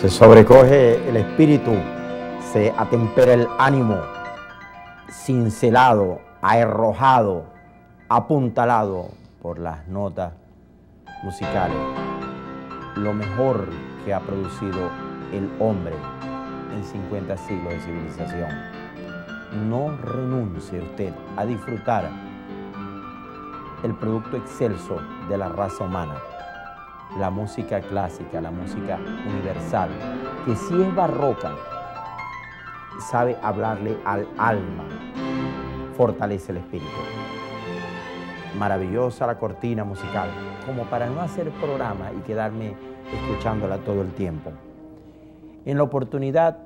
Se sobrecoge el espíritu, se atempera el ánimo, cincelado, arrojado, apuntalado por las notas musicales. Lo mejor que ha producido el hombre en 50 siglos de civilización. No renuncie usted a disfrutar el producto excelso de la raza humana, la música clásica, la música universal, que si es barroca, sabe hablarle al alma, fortalece el espíritu. Maravillosa la cortina musical, como para no hacer programa y quedarme escuchándola todo el tiempo. En la oportunidad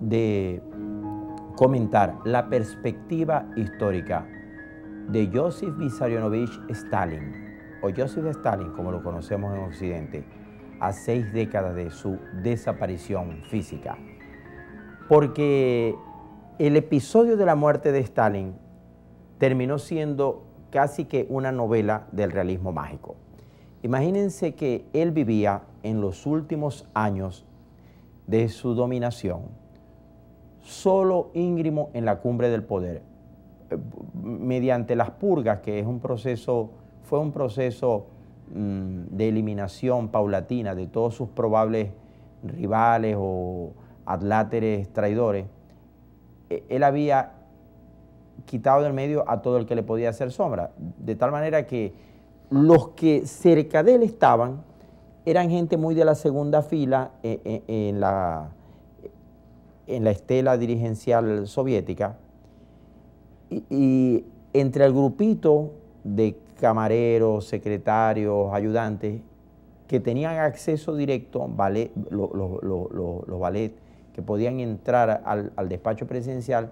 de comentar la perspectiva histórica de Joseph Vissarionovich Stalin, o Joseph Stalin, como lo conocemos en Occidente, a 6 décadas de su desaparición física. Porque el episodio de la muerte de Stalin terminó siendo casi que una novela del realismo mágico. Imagínense que él vivía en los últimos años de su dominación, solo íngrimo en la cumbre del poder, mediante las purgas, que es un proceso, fue un proceso de eliminación paulatina de todos sus probables rivales o adláteres traidores. Él había quitado del medio a todo el que le podía hacer sombra, de tal manera que los que cerca de él estaban eran gente muy de la segunda fila en la estela dirigencial soviética, y entre el grupito de camareros, secretarios, ayudantes que tenían acceso directo, los valets que podían entrar al despacho presidencial,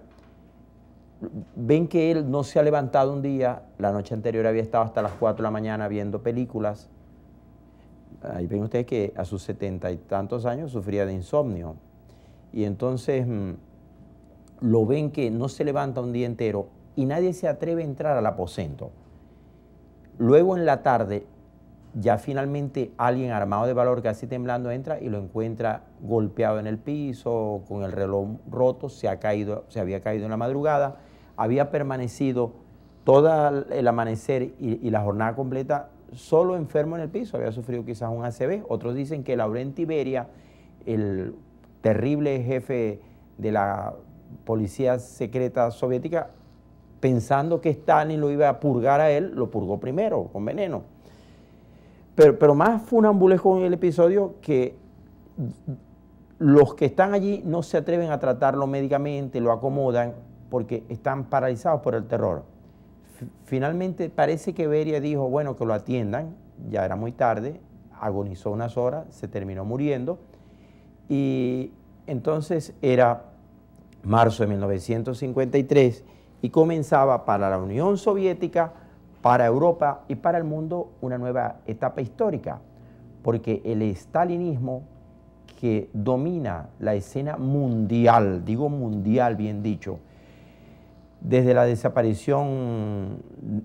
ven que él no se ha levantado un día, la noche anterior había estado hasta las 4 de la mañana viendo películas. Ahí ven ustedes que a sus 70 y tantos años sufría de insomnio. Y entonces lo ven que no se levanta un día entero y nadie se atreve a entrar al aposento. Luego en la tarde, ya finalmente alguien armado de valor, casi temblando, entra y lo encuentra golpeado en el piso, con el reloj roto, se había caído en la madrugada, había permanecido todo el amanecer y la jornada completa solo enfermo en el piso, había sufrido quizás un ACV. Otros dicen que Laurent Iberia, el terrible jefe de la policía secreta soviética, pensando que Stalin lo iba a purgar a él, lo purgó primero con veneno. Pero más funambulesco en el episodio que los que están allí no se atreven a tratarlo médicamente, lo acomodan porque están paralizados por el terror. Finalmente parece que Beria dijo, bueno, que lo atiendan, ya era muy tarde, agonizó unas horas, se terminó muriendo, y entonces era marzo de 1953 y comenzaba para la Unión Soviética, para Europa y para el mundo una nueva etapa histórica, porque el estalinismo que domina la escena mundial, digo mundial bien dicho, desde la desaparición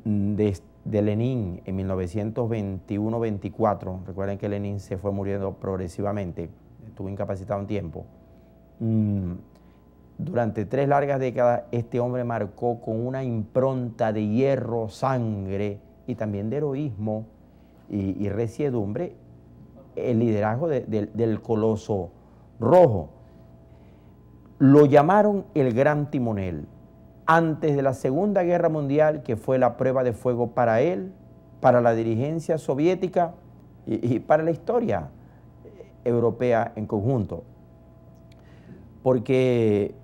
de Lenin en 1921-24, recuerden que Lenin se fue muriendo progresivamente, estuvo incapacitado un tiempo. Durante 3 largas décadas este hombre marcó con una impronta de hierro, sangre y también de heroísmo y resiedumbre el liderazgo del coloso rojo. Lo llamaron el gran timonel. Antes de la Segunda Guerra Mundial, que fue la prueba de fuego para él, para la dirigencia soviética y para la historia europea en conjunto. Porque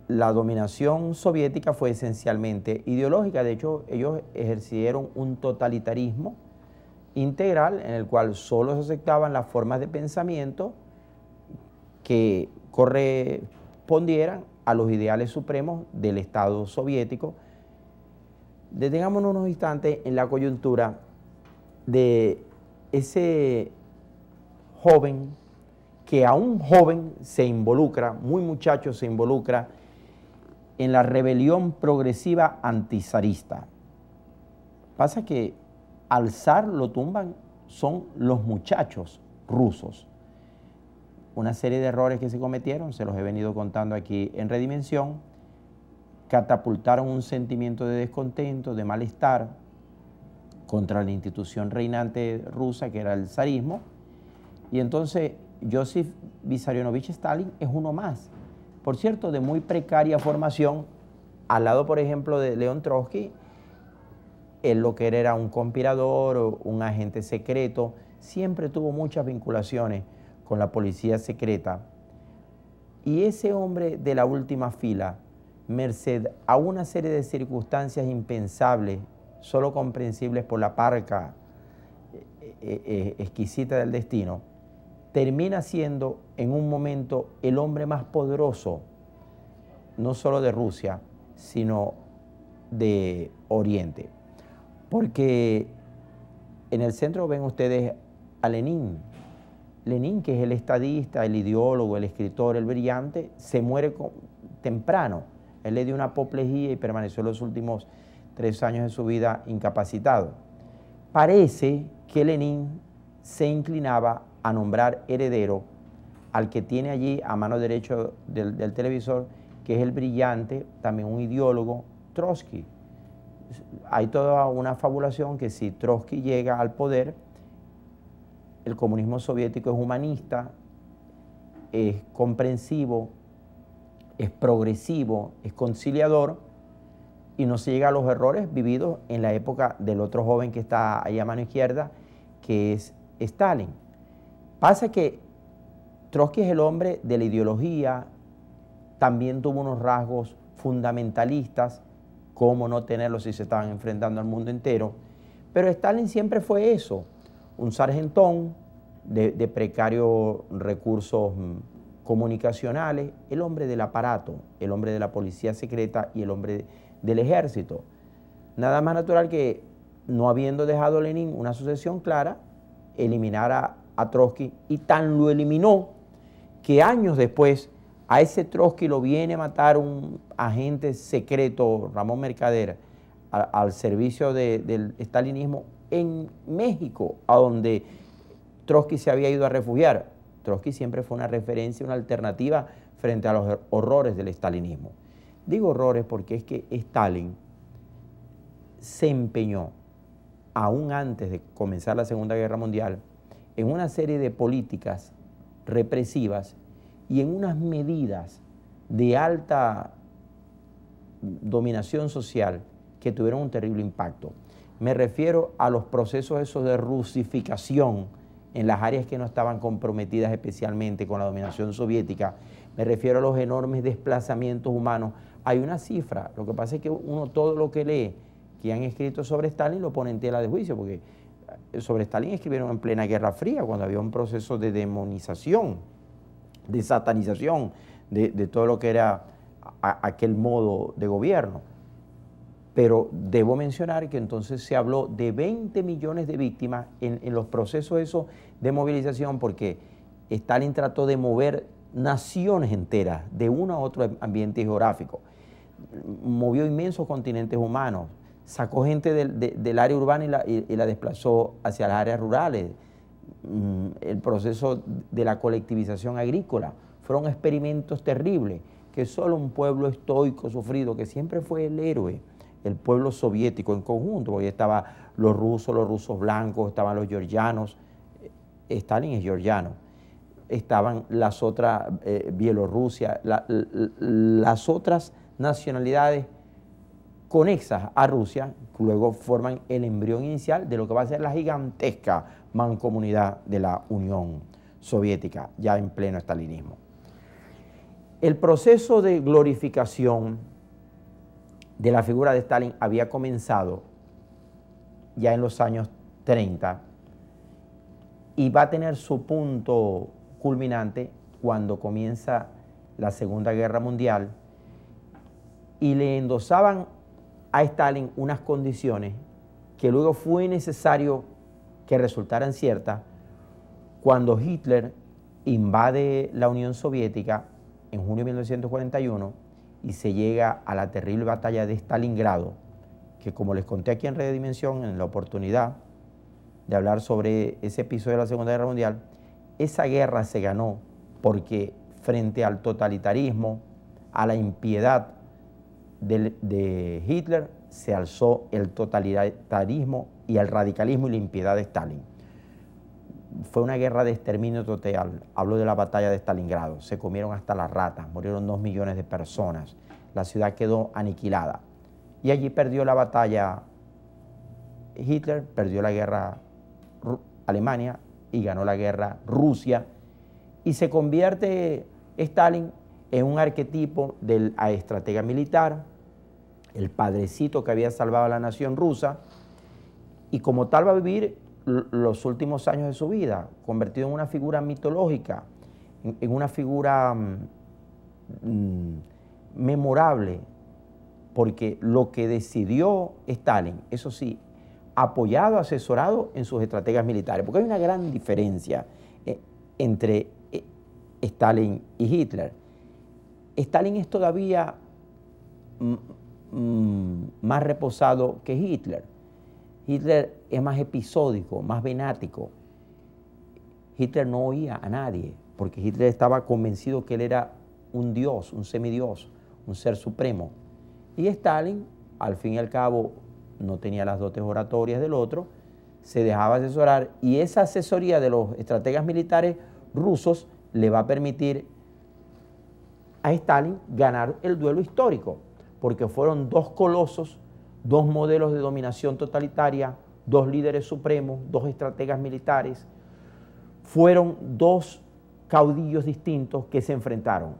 la dominación soviética fue esencialmente ideológica. De hecho, ellos ejercieron un totalitarismo integral en el cual solo se aceptaban las formas de pensamiento que correspondieran a los ideales supremos del Estado soviético. Detengámonos unos instantes en la coyuntura de ese joven que aún joven se involucra, muy muchacho se involucra en la rebelión progresiva antizarista. Pasa que al zar lo tumban son los muchachos rusos. Una serie de errores que se cometieron, se los he venido contando aquí en Redimensión, catapultaron un sentimiento de descontento, de malestar contra la institución reinante rusa, que era el zarismo, y entonces Joseph Vissarionovich Stalin es uno más, por cierto, de muy precaria formación, al lado, por ejemplo, de León Trotsky. Él lo que era un conspirador, un agente secreto, siempre tuvo muchas vinculaciones con la policía secreta. Y ese hombre de la última fila, merced a una serie de circunstancias impensables, solo comprensibles por la parca exquisita del destino, termina siendo en un momento el hombre más poderoso, no solo de Rusia, sino de Oriente. Porque en el centro ven ustedes a Lenin. Lenin, que es el estadista, el ideólogo, el escritor, el brillante, se muere temprano. Él le dio una apoplejía y permaneció los últimos 3 años de su vida incapacitado. Parece que Lenin se inclinaba a nombrar heredero al que tiene allí a mano derecha del televisor, que es el brillante, también un ideólogo, Trotsky. Hay toda una fabulación que si Trotsky llega al poder, el comunismo soviético es humanista, es comprensivo, es progresivo, es conciliador y no se llega a los errores vividos en la época del otro joven que está ahí a mano izquierda, que es Stalin. Pasa que Trotsky es el hombre de la ideología, también tuvo unos rasgos fundamentalistas, cómo no tenerlos si se estaban enfrentando al mundo entero, pero Stalin siempre fue eso, un sargentón de precarios recursos comunicacionales, el hombre del aparato, el hombre de la policía secreta y el hombre del ejército. Nada más natural que, no habiendo dejado Lenin una sucesión clara, eliminara a Trotsky, y tan lo eliminó que años después a ese Trotsky lo viene a matar un agente secreto, Ramón Mercader, al servicio del stalinismo en México, a donde Trotsky se había ido a refugiar. Trotsky siempre fue una referencia, una alternativa frente a los horrores del stalinismo. Digo horrores porque es que Stalin se empeñó, aún antes de comenzar la Segunda Guerra Mundial, en una serie de políticas represivas y en unas medidas de alta dominación social que tuvieron un terrible impacto. Me refiero a los procesos esos de rusificación en las áreas que no estaban comprometidas especialmente con la dominación soviética. Me refiero a los enormes desplazamientos humanos. Hay una cifra, lo que pasa es que uno todo lo que lee que han escrito sobre Stalin lo pone en tela de juicio, porque sobre Stalin escribieron en plena Guerra Fría, cuando había un proceso de demonización, de satanización de todo lo que era aquel modo de gobierno. Pero debo mencionar que entonces se habló de 20 millones de víctimas en los procesos esos de movilización, porque Stalin trató de mover naciones enteras de uno a otro ambiente geográfico. Movió inmensos continentes humanos, sacó gente del área urbana y la desplazó hacia las áreas rurales. El proceso de la colectivización agrícola fueron experimentos terribles que solo un pueblo estoico, sufrido, que siempre fue el héroe, el pueblo soviético en conjunto, porque estaban los rusos blancos, estaban los georgianos, Stalin es georgiano, estaban las otras, Bielorrusia, las otras nacionalidades conexas a Rusia, que luego forman el embrión inicial de lo que va a ser la gigantesca mancomunidad de la Unión Soviética, ya en pleno estalinismo. El proceso de glorificación de la figura de Stalin había comenzado ya en los años 30 y va a tener su punto culminante cuando comienza la Segunda Guerra Mundial, y le endosaban a Stalin unas condiciones que luego fue necesario que resultaran ciertas cuando Hitler invade la Unión Soviética en junio de 1941 y se llega a la terrible batalla de Stalingrado, que, como les conté aquí en Redimensión, en la oportunidad de hablar sobre ese episodio de la Segunda Guerra Mundial, esa guerra se ganó porque frente al totalitarismo, a la impiedad de Hitler, se alzó el totalitarismo y el radicalismo y la impiedad de Stalin. Fue una guerra de exterminio total. Hablo de la batalla de Stalingrado. Se comieron hasta las ratas, murieron 2 millones de personas. La ciudad quedó aniquilada. Y allí perdió la batalla Hitler, perdió la guerra Alemania y ganó la guerra Rusia. Y se convierte Stalin en un arquetipo del estratega militar, el padrecito que había salvado a la nación rusa, y como tal va a vivir los últimos años de su vida, convertido en una figura mitológica, en una figura memorable, porque lo que decidió Stalin, eso sí, apoyado, asesorado en sus estrategas militares, porque hay una gran diferencia entre Stalin y Hitler. Stalin es todavía más reposado que Hitler. Hitler es más episódico, más venático. Hitler no oía a nadie, porque Hitler estaba convencido que él era un dios, un semidios, un ser supremo. Y Stalin, al fin y al cabo, no tenía las dotes oratorias del otro, se dejaba asesorar, y esa asesoría de los estrategas militares rusos le va a permitir a Stalin ganar el duelo histórico, porque fueron dos colosos, dos modelos de dominación totalitaria, dos líderes supremos, dos estrategas militares, fueron dos caudillos distintos que se enfrentaron.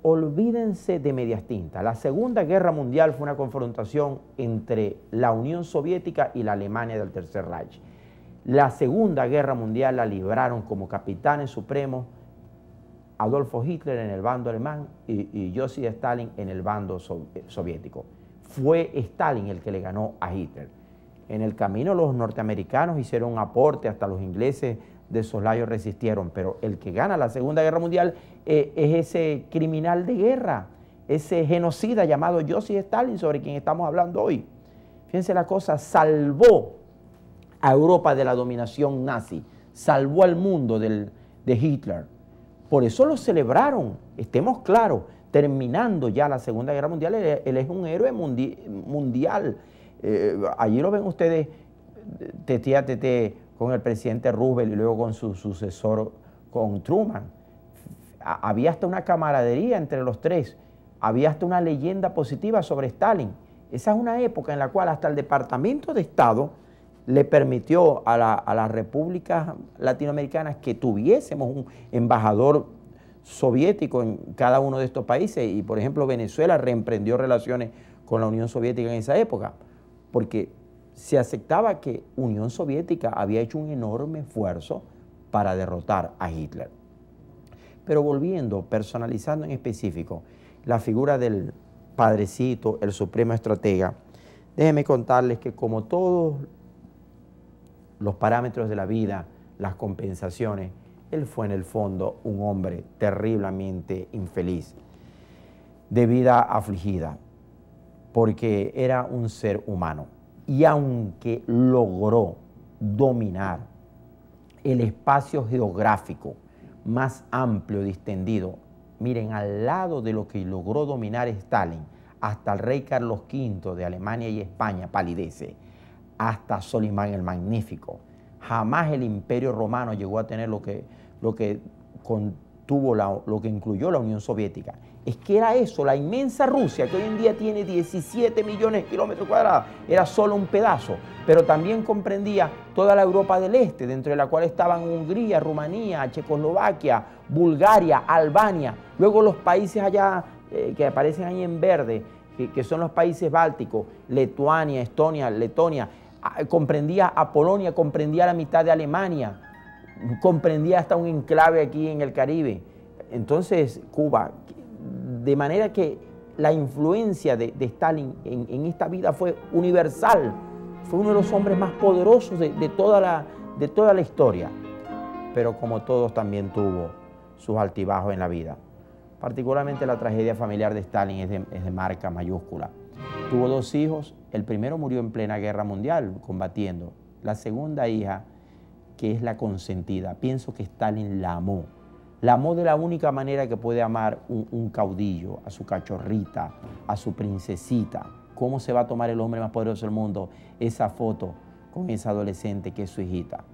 Olvídense de medias tintas. La Segunda Guerra Mundial fue una confrontación entre la Unión Soviética y la Alemania del Tercer Reich. La Segunda Guerra Mundial la libraron como capitanes supremos Adolfo Hitler en el bando alemán y Joseph Stalin en el bando soviético. Fue Stalin el que le ganó a Hitler. En el camino los norteamericanos hicieron un aporte, hasta los ingleses de soslayo resistieron, pero el que gana la Segunda Guerra Mundial es ese criminal de guerra, ese genocida llamado Joseph Stalin, sobre quien estamos hablando hoy. Fíjense la cosa, salvó a Europa de la dominación nazi, salvó al mundo de Hitler. Por eso lo celebraron, estemos claros, terminando ya la Segunda Guerra Mundial, él es un héroe mundial. Allí lo ven ustedes tete a tete con el presidente Roosevelt y luego con su sucesor, con Truman. Había hasta una camaradería entre los tres, había hasta una leyenda positiva sobre Stalin. Esa es una época en la cual hasta el Departamento de Estado le permitió a las repúblicas latinoamericanas que tuviésemos un embajador soviético en cada uno de estos países, y por ejemplo Venezuela reemprendió relaciones con la Unión Soviética en esa época, porque se aceptaba que Unión Soviética había hecho un enorme esfuerzo para derrotar a Hitler. Pero volviendo, personalizando en específico la figura del padrecito, el supremo estratega, déjenme contarles que como todos los parámetros de la vida, las compensaciones, él fue en el fondo un hombre terriblemente infeliz, de vida afligida, porque era un ser humano. Y aunque logró dominar el espacio geográfico más amplio, distendido, miren, al lado de lo que logró dominar Stalin, hasta el rey Carlos V de Alemania y España palidece, hasta Solimán el Magnífico. Jamás el Imperio Romano llegó a tener lo que contuvo, lo que incluyó la Unión Soviética. Es que era eso, la inmensa Rusia, que hoy en día tiene 17 millones de kilómetros cuadrados, era solo un pedazo, pero también comprendía toda la Europa del Este, dentro de la cual estaban Hungría, Rumanía, Checoslovaquia, Bulgaria, Albania, luego los países allá que aparecen ahí en verde, que son los países bálticos, Lituania, Estonia, Letonia, comprendía a Polonia, comprendía la mitad de Alemania, comprendía hasta un enclave aquí en el Caribe. Entonces, Cuba, de manera que la influencia de Stalin en esta vida fue universal, fue uno de los hombres más poderosos de toda la historia, pero como todos también tuvo sus altibajos en la vida. Particularmente la tragedia familiar de Stalin es de marca mayúscula. Tuvo 2 hijos, el primero murió en plena guerra mundial combatiendo, la segunda hija que es la consentida. Pienso que Stalin la amó. La amó de la única manera que puede amar un caudillo, a su cachorrita, a su princesita. ¿Cómo se va a tomar el hombre más poderoso del mundo esa foto con esa adolescente que es su hijita?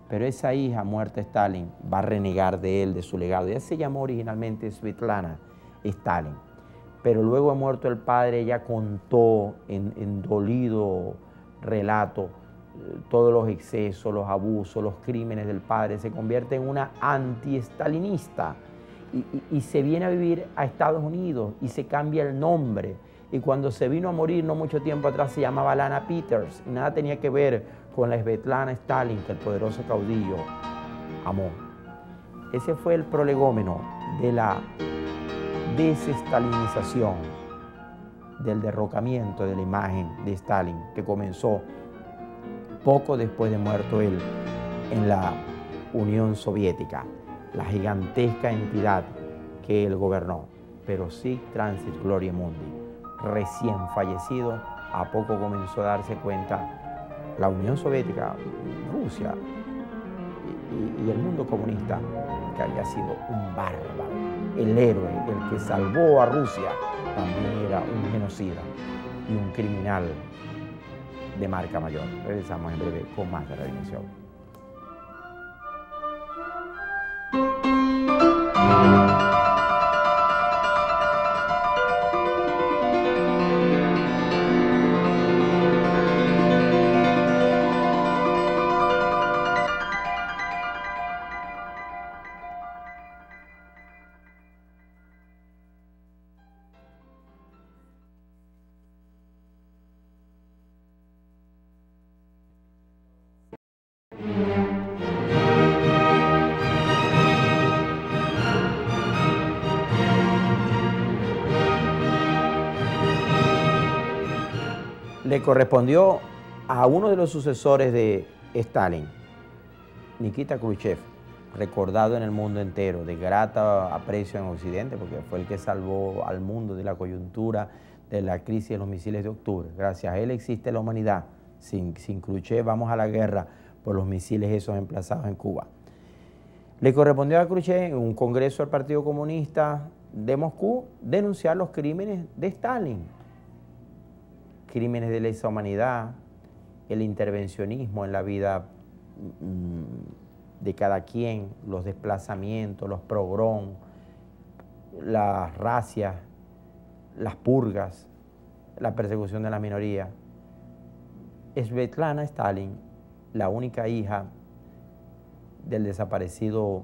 Pero esa hija, muerta Stalin, va a renegar de él, de su legado. Ella se llamó originalmente Svetlana Stalin. Pero luego de muerto el padre, ella contó en dolido relato todos los excesos, los abusos, los crímenes del padre. Se convierte en una anti-stalinista y se viene a vivir a Estados Unidos y se cambia el nombre. Y cuando se vino a morir no mucho tiempo atrás se llamaba Lana Peters y nada tenía que ver con la Svetlana Stalin que el poderoso caudillo amó. Ese fue el prolegómeno de la desestalinización, del derrocamiento de la imagen de Stalin, que comenzó poco después de muerto él en la Unión Soviética, la gigantesca entidad que él gobernó. Pero Sic Transit Gloria Mundi, recién fallecido, a poco comenzó a darse cuenta la Unión Soviética, Rusia y el mundo comunista, que había sido un bárbaro. El héroe, el que salvó a Rusia, también era un genocida y un criminal de marca mayor. Regresamos en breve con más de la dimensión. Le correspondió a uno de los sucesores de Stalin, Nikita Khrushchev, recordado en el mundo entero, de grata aprecio en Occidente, porque fue el que salvó al mundo de la coyuntura de la crisis de los misiles de octubre. Gracias a él existe la humanidad. Sin Khrushchev vamos a la guerra por los misiles esos emplazados en Cuba. Le correspondió a Khrushchev en un congreso del Partido Comunista de Moscú denunciar los crímenes de Stalin. Crímenes de lesa humanidad, el intervencionismo en la vida de cada quien, los desplazamientos, los pogroms, las racias, las purgas, la persecución de la minoría. Svetlana Stalin, la única hija del desaparecido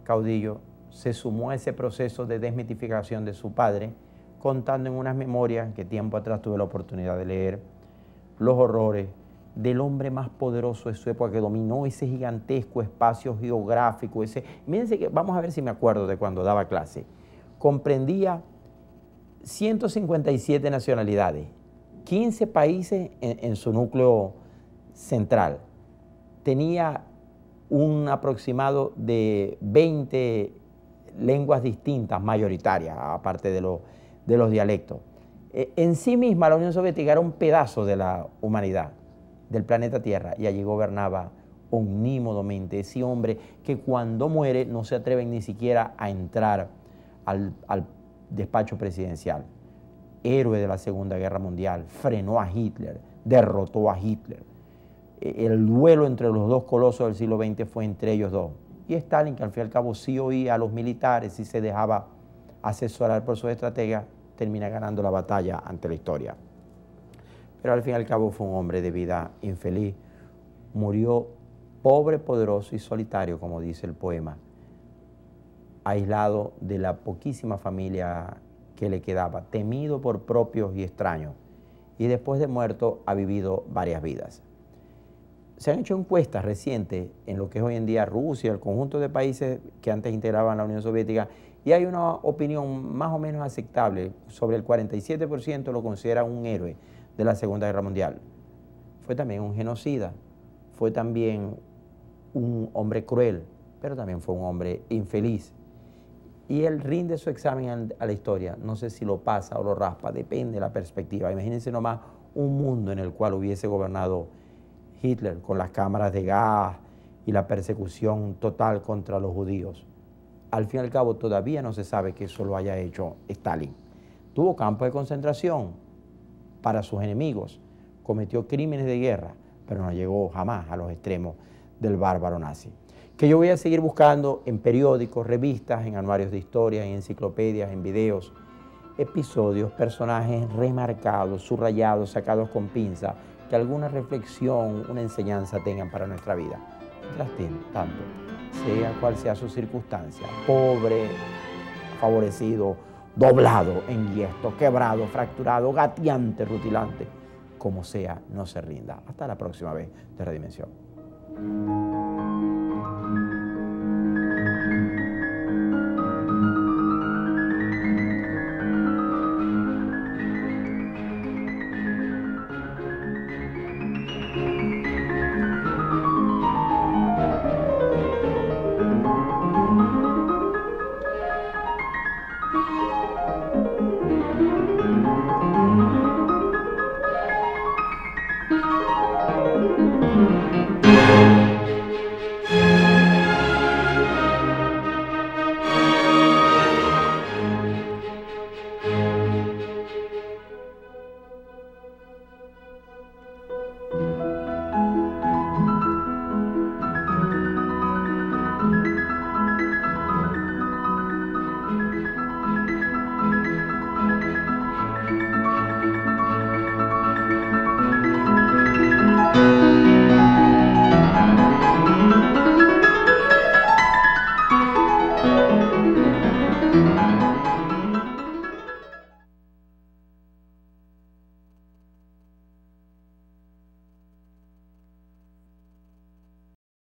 caudillo, se sumó a ese proceso de desmitificación de su padre, contando en unas memorias que tiempo atrás tuve la oportunidad de leer, los horrores del hombre más poderoso de su época, que dominó ese gigantesco espacio geográfico. Mírense que, vamos a ver si me acuerdo de cuando daba clase, comprendía 157 nacionalidades, 15 países en su núcleo central, tenía un aproximado de 20 lenguas distintas, mayoritarias, aparte de los dialectos. En sí misma la Unión Soviética era un pedazo de la humanidad, del planeta Tierra, y allí gobernaba omnímodamente ese hombre que cuando muere no se atreven ni siquiera a entrar al despacho presidencial. Héroe de la Segunda Guerra Mundial, frenó a Hitler, derrotó a Hitler. El duelo entre los dos colosos del siglo XX fue entre ellos dos. Y Stalin, que al fin y al cabo sí oía a los militares y se dejaba asesorar por sus estrategas, termina ganando la batalla ante la historia. Pero al fin y al cabo fue un hombre de vida infeliz. Murió pobre, poderoso y solitario, como dice el poema, aislado de la poquísima familia que le quedaba, temido por propios y extraños. Y después de muerto ha vivido varias vidas. Se han hecho encuestas recientes en lo que es hoy en día Rusia, el conjunto de países que antes integraban la Unión Soviética, y hay una opinión más o menos aceptable. Sobre el 47% lo considera un héroe de la Segunda Guerra Mundial. Fue también un genocida, fue también un hombre cruel, pero también fue un hombre infeliz. Y él rinde su examen a la historia. No sé si lo pasa o lo raspa, depende de la perspectiva. Imagínense nomás un mundo en el cual hubiese gobernado Hitler, con las cámaras de gas y la persecución total contra los judíos. Al fin y al cabo, todavía no se sabe que eso lo haya hecho Stalin. Tuvo campos de concentración para sus enemigos, cometió crímenes de guerra, pero no llegó jamás a los extremos del bárbaro nazi. Que yo voy a seguir buscando en periódicos, revistas, en anuarios de historia, en enciclopedias, en videos, episodios, personajes remarcados, subrayados, sacados con pinza, que alguna reflexión, una enseñanza tengan para nuestra vida. Mientras tanto, sea cual sea su circunstancia, pobre, favorecido, doblado, enhiesto, quebrado, fracturado, gateante, rutilante, como sea, no se rinda. Hasta la próxima vez de Redimensión.